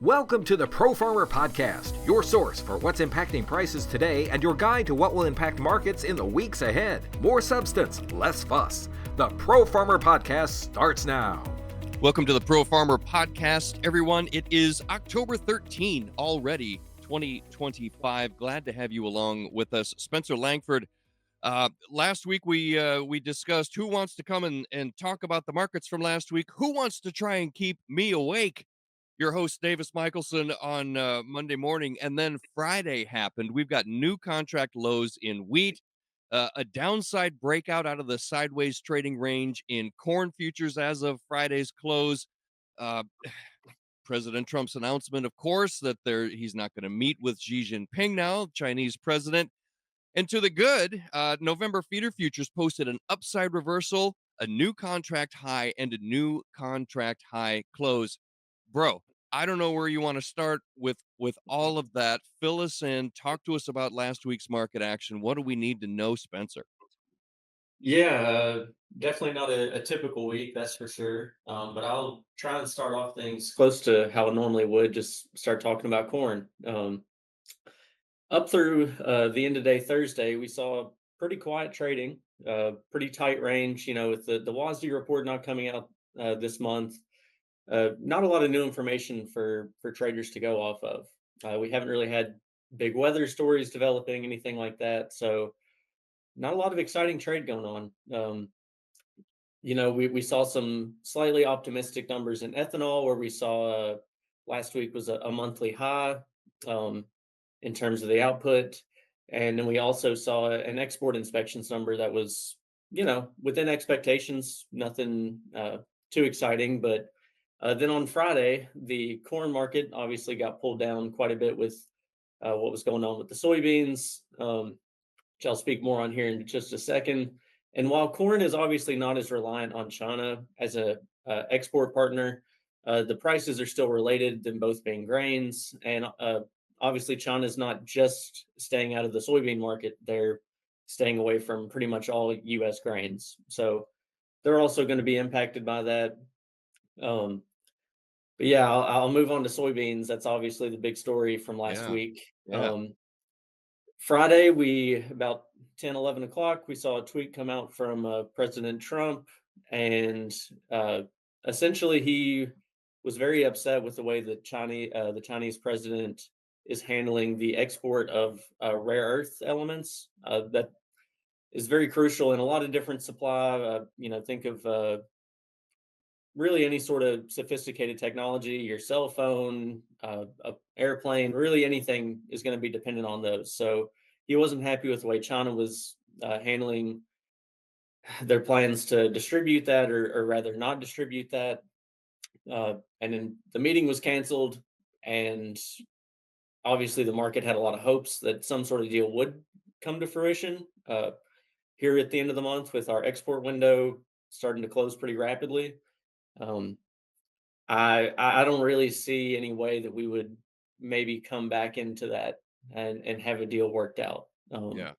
Welcome to the Pro Farmer Podcast, your source for what's impacting prices today and your guide to what will impact markets in the weeks ahead. More substance, less fuss. The Pro Farmer Podcast starts now. Welcome to the Pro Farmer Podcast, everyone. It is October 13 already, 2025. Glad to have you along with us. Spencer Langford. Last week we discussed who wants to come and talk about the markets from last week. Who wants to try and keep me awake? Your host, Davis Michelson, on Monday morning. And then Friday happened. We've got new contract lows in wheat, a downside breakout out of the sideways trading range in corn futures as of Friday's close. Uh, President Trump's announcement, of course, that he's not going to meet with Xi Jinping now, Chinese president. And to the good, November feeder futures posted an upside reversal, a new contract high, and a new contract high close. Bro, I don't know where you want to start with all of that. Fill us in. Talk to us about last week's market action. What do we need to know, Spencer? Yeah, definitely not a typical week, that's for sure. But I'll try and start off things close to how I normally would, just start talking about corn. Up through the end of day Thursday, we saw pretty quiet trading, pretty tight range, with the WASDE report not coming out this month. Not a lot of new information for traders to go off of. We haven't really had big weather stories developing, anything like that. So not a lot of exciting trade going on. We saw some slightly optimistic numbers in ethanol, where we saw last week was a monthly high um, in terms of the output. And then we also saw an export inspections number that was, within expectations, nothing too exciting. But then on Friday, the corn market obviously got pulled down quite a bit with what was going on with the soybeans. Which I'll speak more on here in just a second. And while corn is obviously not as reliant on China as a export partner, the prices are still related, them both being grains. And obviously, China is not just staying out of the soybean market; they're staying away from pretty much all U.S. grains. So they're also going to be impacted by that. Um, but yeah, I'll move on to soybeans. That's obviously the big story from last Yeah, week. yeah. Friday, about 10, 11 o'clock, we saw a tweet come out from President Trump, and essentially he was very upset with the way that the Chinese president is handling the export of rare earth elements. That is very crucial in a lot of different supply. Think of really any sort of sophisticated technology, your cell phone, a airplane, really anything is going to be dependent on those. So he wasn't happy with the way China was handling their plans to distribute that, or rather not distribute that. And then the meeting was canceled, and obviously the market had a lot of hopes that some sort of deal would come to fruition here at the end of the month, with our export window starting to close pretty rapidly. Um, I don't really see any way that we would maybe come back into that and have a deal worked out. Yeah,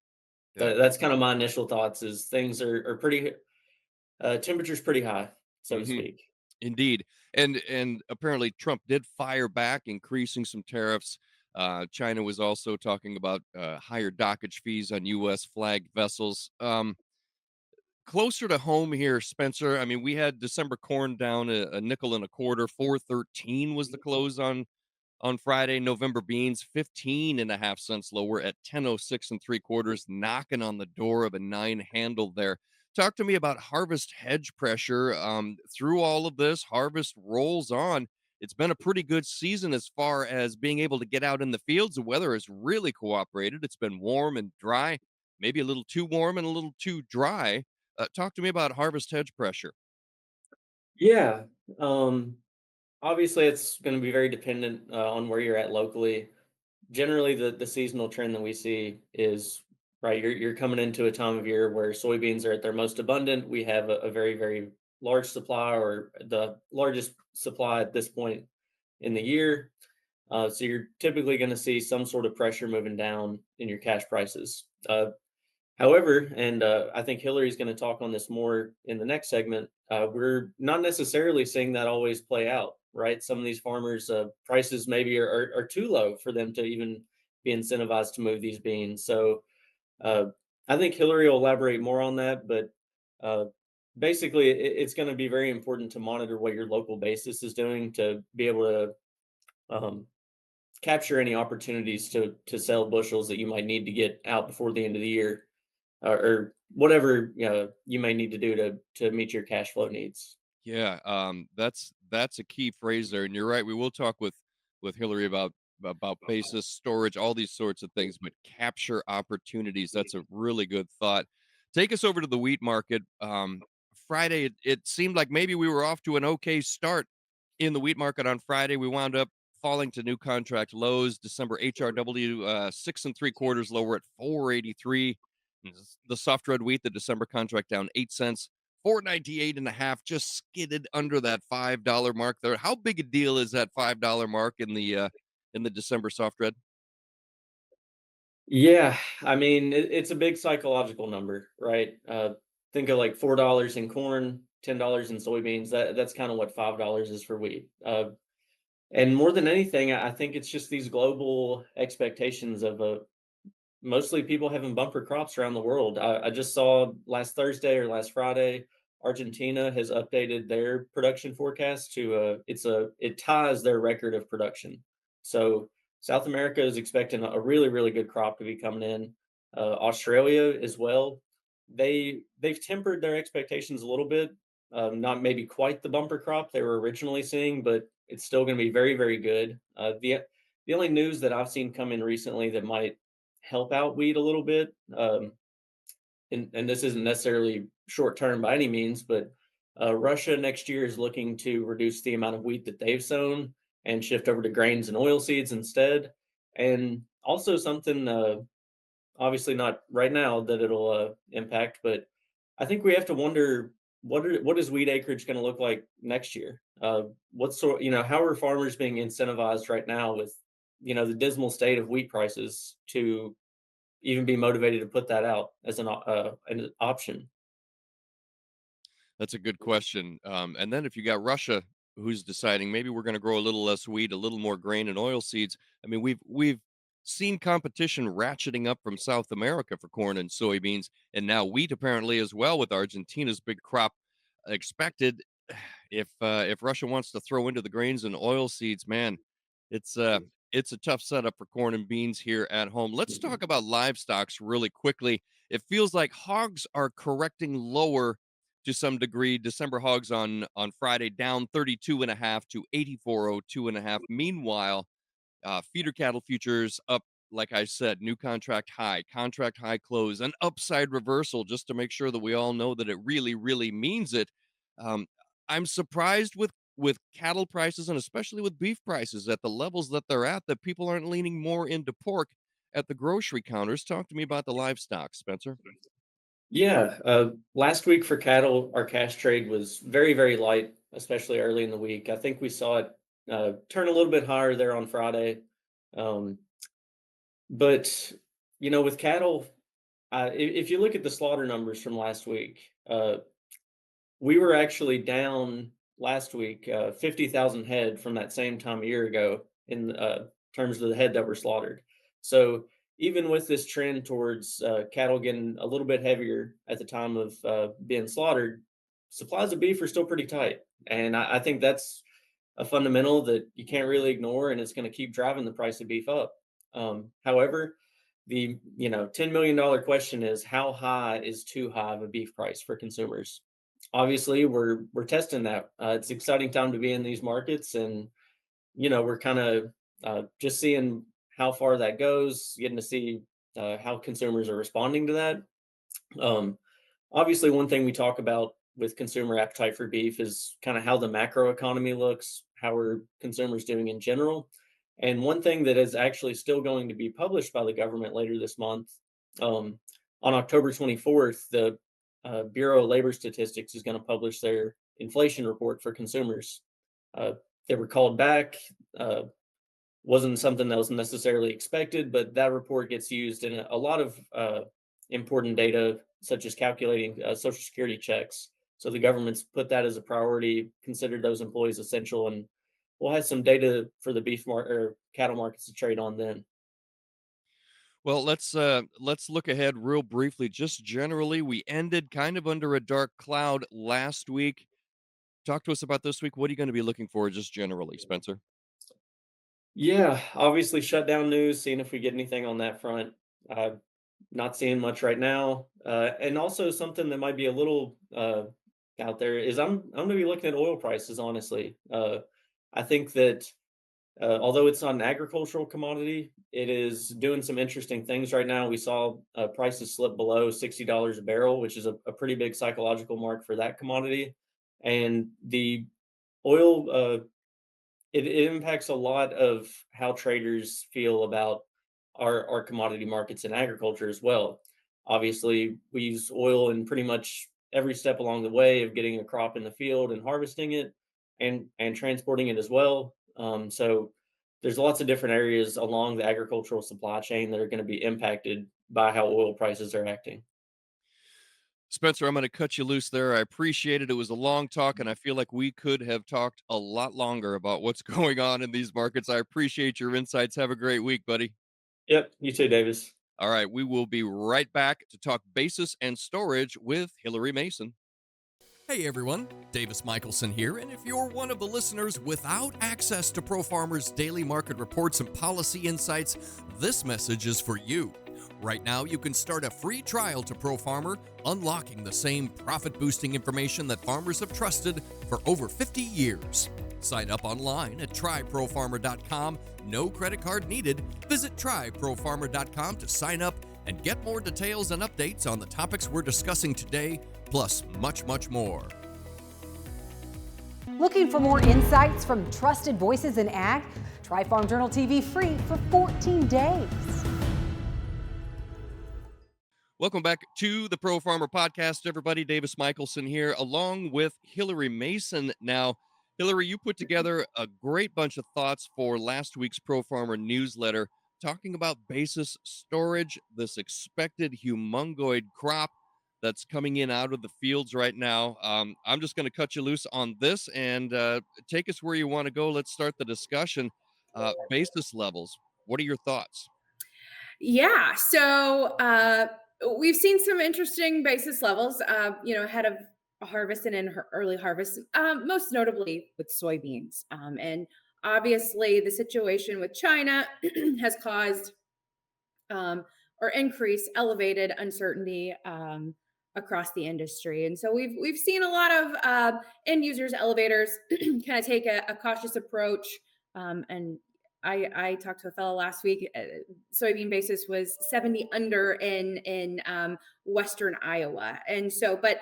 yeah. That's kind of my initial thoughts. Is things are pretty temperature's pretty high, so to hmm speak. Indeed. And apparently Trump did fire back, increasing some tariffs. China was also talking about higher dockage fees on U.S. flagged vessels. Closer to home here, Spencer. I mean, we had December corn down a nickel and a quarter. 413 was the close on Friday. November beans 15 and a half cents lower at 1006 and three quarters, knocking on the door of a 9 handle there. Talk to me about harvest hedge pressure. Through all of this, harvest rolls on. It's been a pretty good season as far as being able to get out in the fields. The weather has really cooperated. It's been warm and dry, maybe a little too warm and a little too dry. Talk to me about harvest hedge pressure. Yeah. Um, Obviously, it's going to be very dependent on where you're at locally. Generally, the seasonal trend that we see is right. You're coming into a time of year where soybeans are at their most abundant. We have a very, very large supply, or the largest supply at this point in the year. So you're typically going to see some sort of pressure moving down in your cash prices. However, and I think Hillary's going to talk on this more in the next segment, we're not necessarily seeing that always play out. right? Some of these farmers, prices maybe are too low for them to even be incentivized to move these beans. So uh, I think Hillary will elaborate more on that, but uh, basically, it's going to be very important to monitor what your local basis is doing to be able to um, capture any opportunities to sell bushels that you might need to get out before the end of the year, or whatever you may need to do to meet your cash flow needs. Yeah, that's a key phrase there, and you're right. We will talk with Hillary about basis storage, all these sorts of things, but capture opportunities. That's a really good thought. Take us over to the wheat market. Friday, it seemed like maybe we were off to an okay start in the wheat market on Friday. We wound up falling to new contract lows. December HRW 6 3/4 lower at 483. The soft red wheat, the December contract down 8 cents. 498 and a half, just skidded under that $5 mark there. How big a deal is that $5 mark in the December soft red? Yeah, I mean, it's a big psychological number, right? Think of like $4 in corn, $10 in soybeans. That's kind of what $5 is for wheat. And more than anything, I think it's just these global expectations of mostly people having bumper crops around the world. I just saw last Thursday or last Friday, Argentina has updated their production forecast to it ties their record of production. So South America is expecting a really really good crop to be coming in. Australia as well. They've tempered their expectations a little bit. Not maybe quite the bumper crop they were originally seeing, but it's still going to be very very good. The only news that I've seen come in recently that might help out wheat a little bit. And this isn't necessarily short term by any means, but Russia next year is looking to reduce the amount of wheat that they've sown and shift over to grains and oil seeds instead. And also something, obviously not right now that it'll impact, but I think we have to wonder what is wheat acreage going to look like next year? What sort, how are farmers being incentivized right now with, the dismal state of wheat prices to even be motivated to put that out as an option. That's a good question. And then if you got Russia who's deciding maybe we're going to grow a little less wheat, a little more grain and oil seeds. I mean, we've seen competition ratcheting up from South America for corn and soybeans, and now wheat apparently as well with Argentina's big crop expected. If Russia wants to throw into the grains and oil seeds, man, it's uh it's a tough setup for corn and beans here at home. Let's talk about livestock really quickly. It feels like hogs are correcting lower to some degree. December hogs on Friday down 32 and a half to 84.02 and a half. Meanwhile, feeder cattle futures up, like I said, new contract high close, an upside reversal, just to make sure that we all know that it really, really means it. Um, I'm surprised with cattle prices and especially with beef prices at the levels that they're at, that people aren't leaning more into pork at the grocery counters. Talk to me about the livestock, Spencer. Yeah, last week for cattle, our cash trade was very, very light, especially early in the week. I think we saw it turn a little bit higher there on Friday. Um, but, with cattle, if you look at the slaughter numbers from last week, we were actually down last week 50,000 head from that same time a year ago in terms of the head that were slaughtered. So even with this trend towards cattle getting a little bit heavier at the time of being slaughtered, supplies of beef are still pretty tight. And I think that's a fundamental that you can't really ignore, and it's going to keep driving the price of beef up. However, the $10 million question is, how high is too high of a beef price for consumers? Obviously, we're testing that. It's an exciting time to be in these markets, and we're kind of just seeing how far that goes, getting to see how consumers are responding to that. Um, Obviously, one thing we talk about with consumer appetite for beef is kind of how the macro economy looks, how are consumers doing in general. And one thing that is actually still going to be published by the government later this month, um, on October 24th, the Bureau of Labor Statistics is going to publish their inflation report for consumers. Uh, they were called back. Uh, wasn't something that was necessarily expected, but that report gets used in a lot of important data, such as calculating Social Security checks. So the government's put that as a priority, considered those employees essential, and we'll have some data for the beef market or cattle markets to trade on then. Well, let's look ahead real briefly. Just generally, we ended kind of under a dark cloud last week. Talk to us about this week. What are you going to be looking for just generally, Spencer? Yeah, obviously shutdown news, seeing if we get anything on that front. Uh, Not seeing much right now. And also something that might be a little out there is I'm gonna be looking at oil prices, honestly. I think that although it's not an agricultural commodity, it is doing some interesting things right now. We saw prices slip below $60 a barrel, which is a pretty big psychological mark for that commodity. And the oil it impacts a lot of how traders feel about our commodity markets and agriculture as well. Obviously, we use oil in pretty much every step along the way of getting a crop in the field and harvesting it and transporting it as well. So there's lots of different areas along the agricultural supply chain that are going to be impacted by how oil prices are acting. Spencer, I'm going to cut you loose there. I appreciate it. It was a long talk, and I feel like we could have talked a lot longer about what's going on in these markets. I appreciate your insights. Have a great week, buddy. Yep, you too, Davis. All right, we will be right back to talk basis and storage with Hillary Mason. Hey everyone, Davis Michelson here, and if you're one of the listeners without access to ProFarmer's daily market reports and policy insights, this message is for you. Right now, you can start a free trial to ProFarmer, unlocking the same profit-boosting information that farmers have trusted for over 50 years. Sign up online at tryprofarmer.com. No credit card needed. Visit tryprofarmer.com to sign up and get more details and updates on the topics we're discussing today, plus much, much more. Looking for more insights from trusted voices in ag? Try Farm Journal TV free for 14 days. Welcome back to the Pro Farmer Podcast, everybody. Davis Michelson here, along with Hillary Mason. Now, Hillary, you put together a great bunch of thoughts for last week's Pro Farmer newsletter, talking about basis storage, this expected humongoid crop that's coming in out of the fields right now. I'm just going to cut you loose on this and take us where you want to go. Let's start the discussion. Basis levels. What are your thoughts? Yeah, so we've seen some interesting basis levels, ahead of a harvest and in early harvest, most notably with soybeans. And obviously, the situation with China has caused or increased elevated uncertainty across the industry. And so we've seen a lot of end users, elevators, kind of take a cautious approach. And I talked to a fellow last week. Soybean basis was 70 under in Western Iowa, and so, but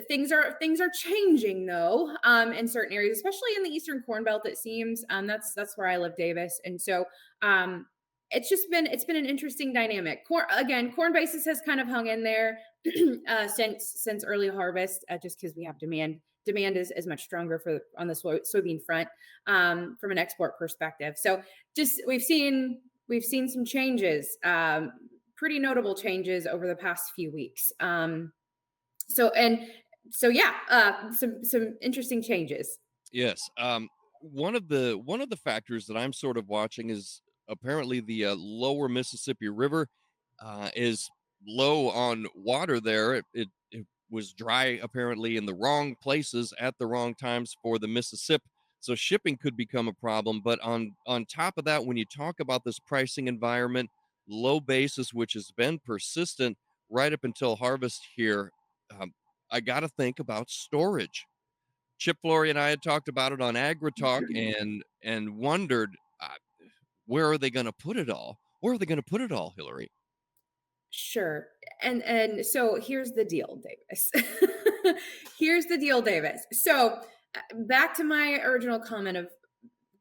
things are changing though in certain areas, especially in the Eastern Corn Belt. It seems that's where I live, Davis, and so it's been an interesting dynamic. Corn basis has kind of hung in there since early harvest, just because we have demand. Demand is much stronger on the soybean front from an export perspective. So just we've seen some changes, pretty notable changes over the past few weeks. Some interesting changes. Yes. One of the factors that I'm sort of watching is apparently the lower Mississippi River is low on water there. It was dry apparently in the wrong places at the wrong times for the Mississippi. So shipping could become a problem. But on top of that, when you talk about this pricing environment, low basis, which has been persistent right up until harvest here, I got to think about storage. Chip Flory and I had talked about it on AgriTalk and wondered, where are they going to put it all? Where are they going to put it all, Hillary? Sure. And so here's the deal, Davis. Here's the deal, Davis. So back to my original comment of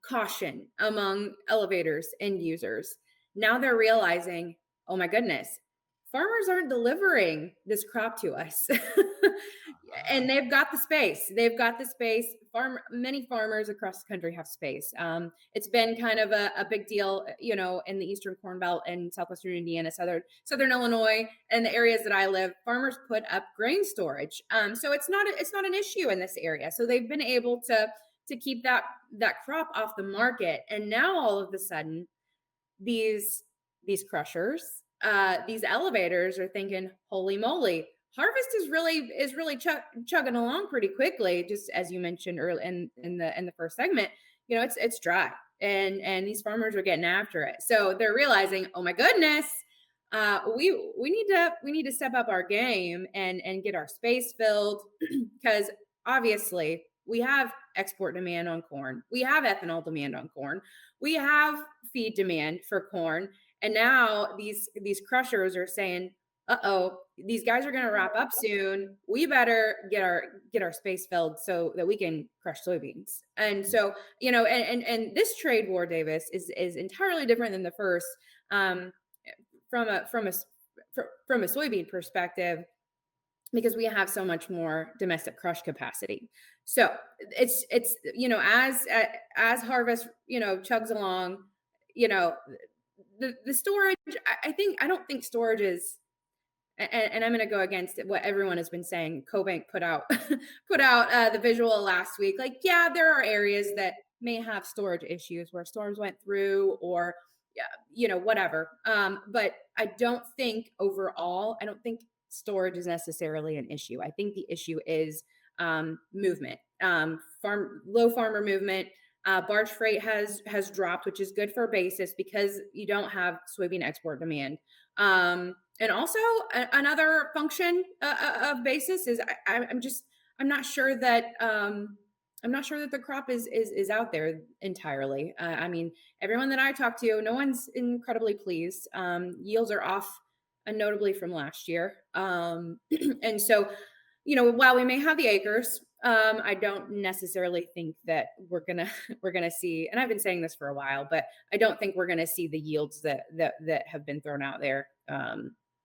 caution among elevators and users. Now they're realizing, oh my goodness, farmers aren't delivering this crop to us. And they've got the space. Many farmers across the country have space. It's been kind of a big deal, in the Eastern Corn Belt and Southwestern Indiana, Southern Illinois, and the areas that I live. Farmers put up grain storage. So it's not an issue in this area. So they've been able to keep that crop off the market. And now all of a sudden, these crushers, these elevators are thinking, holy moly, harvest is really chugging along pretty quickly. Just as you mentioned early in the first segment, it's dry, and these farmers are getting after it. So they're realizing, oh my goodness, we need to step up our game and get our space filled, because obviously we have export demand on corn, we have ethanol demand on corn, we have feed demand for corn, and now these crushers are saying, uh-oh, these guys are going to wrap up soon. We better get our space filled so that we can crush soybeans. And so, and this trade war, Davis, is entirely different than the first. From a soybean perspective, because we have so much more domestic crush capacity. So it's as harvest chugs along, the storage. I don't think storage is. And I'm going to go against what everyone has been saying. CoBank put out the visual last week. Like, yeah, there are areas that may have storage issues where storms went through, or whatever. But I don't think overall, storage is necessarily an issue. I think the issue is movement, low farmer movement. Barge freight has dropped, which is good for basis because you don't have soybean export demand. And also another function of basis is I'm not sure that the crop is out there entirely. I mean, everyone that I talk to, no one's incredibly pleased. Yields are off notably from last year. And so, while we may have the acres, I don't necessarily think that we're gonna see, and I've been saying this for a while, but I don't think we're gonna see the yields that have been thrown out there.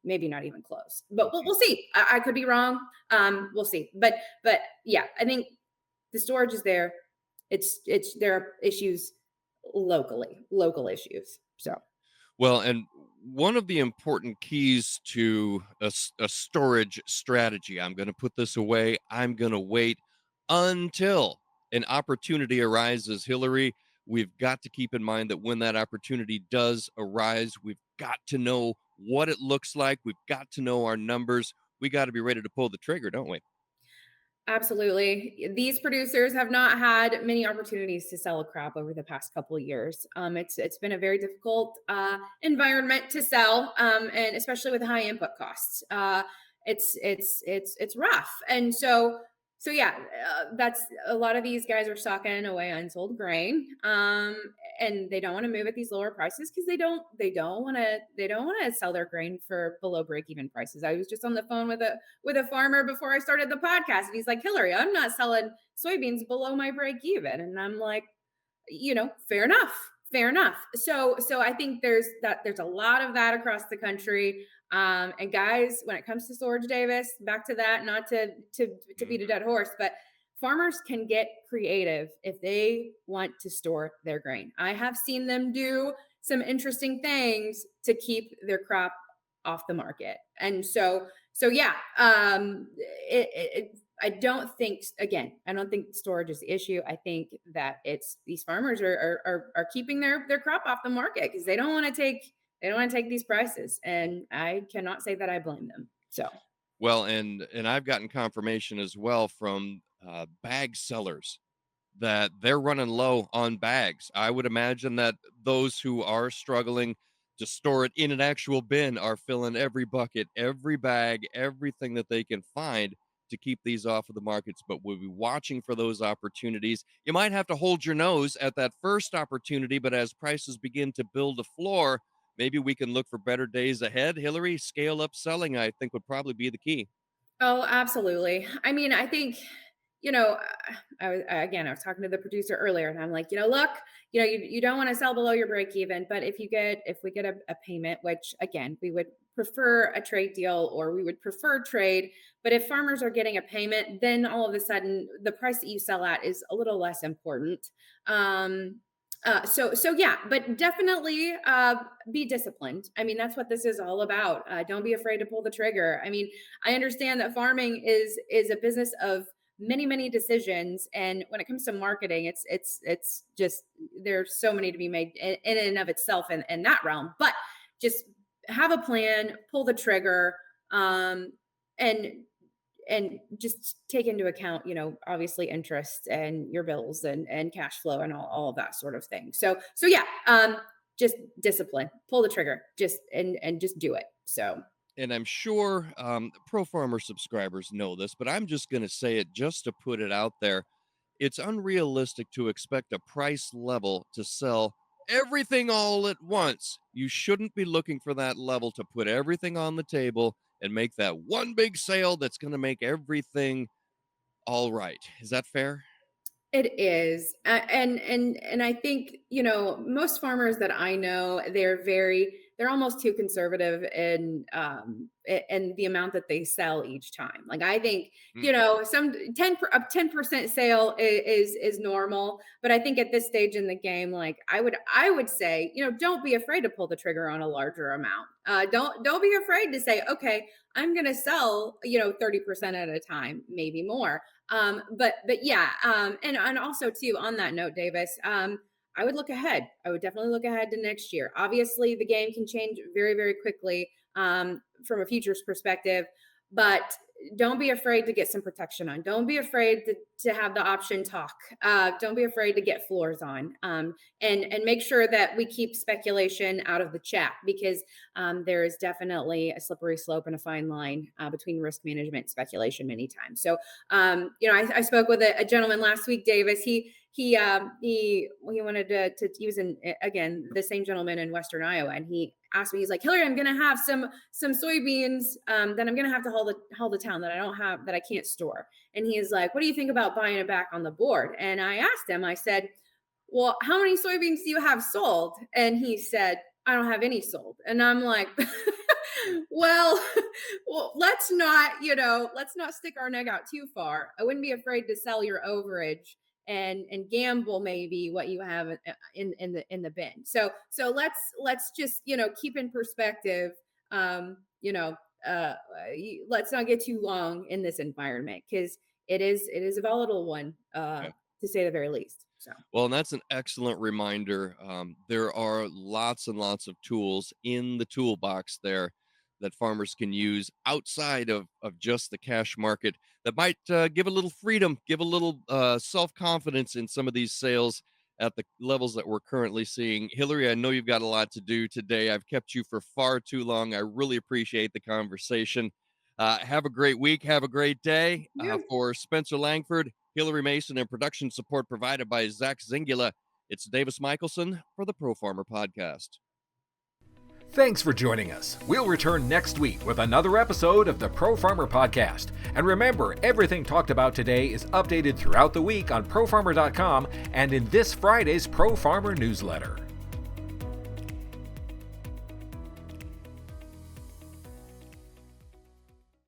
Maybe not even close, but we'll see. I could be wrong. We'll see. But yeah, I think the storage is there. There are issues local issues. So, well, and one of the important keys to a storage strategy, I'm going to put this away, I'm going to wait until an opportunity arises, Hillary. We've got to keep in mind that when that opportunity does arise, we've got to know what it looks like. We've got to know our numbers. We got to be ready to pull the trigger, don't we? Absolutely. These producers have not had many opportunities to sell a crop over the past couple of years. It's been a very difficult environment to sell, and especially with high input costs. It's rough, and so yeah, that's a lot of these guys are stocking away unsold grain, and they don't want to move at these lower prices because they don't want to sell their grain for below break even prices. I was just on the phone with a farmer before I started the podcast, and he's like, Hillary, I'm not selling soybeans below my break even, and I'm like, fair enough. So I think there's a lot of that across the country. And guys, when it comes to storage, Davis, back to that, not to beat a dead horse, but farmers can get creative if they want to store their grain. I have seen them do some interesting things to keep their crop off the market. And so yeah, I don't think storage is the issue. I think that it's these farmers are keeping their crop off the market because they don't want to take these prices, and I cannot say that I blame them. So, well, and I've gotten confirmation as well from bag sellers that they're running low on bags. I would imagine that those who are struggling to store it in an actual bin are filling every bucket, every bag, everything that they can find to keep these off of the markets. But we'll be watching for those opportunities. You might have to hold your nose at that first opportunity, but as prices begin to build a floor, maybe we can look for better days ahead. Hillary, scale up selling, I think, would probably be the key. Oh, absolutely. I mean, I think, I was talking to the producer earlier, and I'm like, look, you don't want to sell below your break even, but if we get a payment, which again, we would prefer a trade deal, or we would prefer trade, but if farmers are getting a payment, then all of a sudden the price that you sell at is a little less important. So yeah, but definitely be disciplined. I mean, that's what this is all about. Don't be afraid to pull the trigger. I mean, I understand that farming is a business of many decisions. And when it comes to marketing, it's just, there's so many to be made in and of itself in that realm. But just have a plan, pull the trigger, and just take into account, obviously interest and your bills and cash flow and all of that sort of thing. So yeah, just discipline, pull the trigger, just do it. So. And I'm sure Pro Farmer subscribers know this, but I'm just going to say it just to put it out there. It's unrealistic to expect a price level to sell everything all at once. You shouldn't be looking for that level to put everything on the table and make that one big sale that's going to make everything all right. Is that fair? It is. And I think, most farmers that I know, they're almost too conservative in the amount that they sell each time. Like, I think, some 10% sale is normal, but I think at this stage in the game, like I would say, don't be afraid to pull the trigger on a larger amount. Don't be afraid to say, okay, I'm going to sell, 30% at a time, maybe more. But yeah. And also too, on that note, Davis, I would look ahead. I would definitely look ahead to next year. Obviously the game can change very, very quickly, from a futures perspective, but don't be afraid to get some protection on. Don't be afraid to have the option talk. Don't be afraid to get floors on, and make sure that we keep speculation out of the chat, because there is definitely a slippery slope and a fine line between risk management and speculation many times. So, I spoke with a gentleman last week, Davis. He wanted to use again, the same gentleman in Western Iowa. And he asked me, he's like, Hillary, I'm going to have some soybeans that I'm going to have to haul the town that I don't have, that I can't store. And he's like, what do you think about buying it back on the board? And I asked him, I said, well, how many soybeans do you have sold? And he said, I don't have any sold. And I'm like, well, let's not stick our neck out too far. I wouldn't be afraid to sell your overage and gamble maybe what you have in the bin. So let's just, keep in perspective, let's not get too long in this environment, because it is a volatile one, to say the very least. So. Well, and that's an excellent reminder. There are lots and lots of tools in the toolbox there that farmers can use outside of just the cash market that might give a little freedom, give a little self-confidence in some of these sales at the levels that we're currently seeing. Hillary, I know you've got a lot to do today. I've kept you for far too long. I really appreciate the conversation. Have a great week. Have a great day. For Spencer Langford, Hillary Mason, and production support provided by Zach Zingula, it's Davis Michelson for the Pro Farmer Podcast. Thanks for joining us. We'll return next week with another episode of the Pro Farmer Podcast. And remember, everything talked about today is updated throughout the week on ProFarmer.com and in this Friday's Pro Farmer newsletter.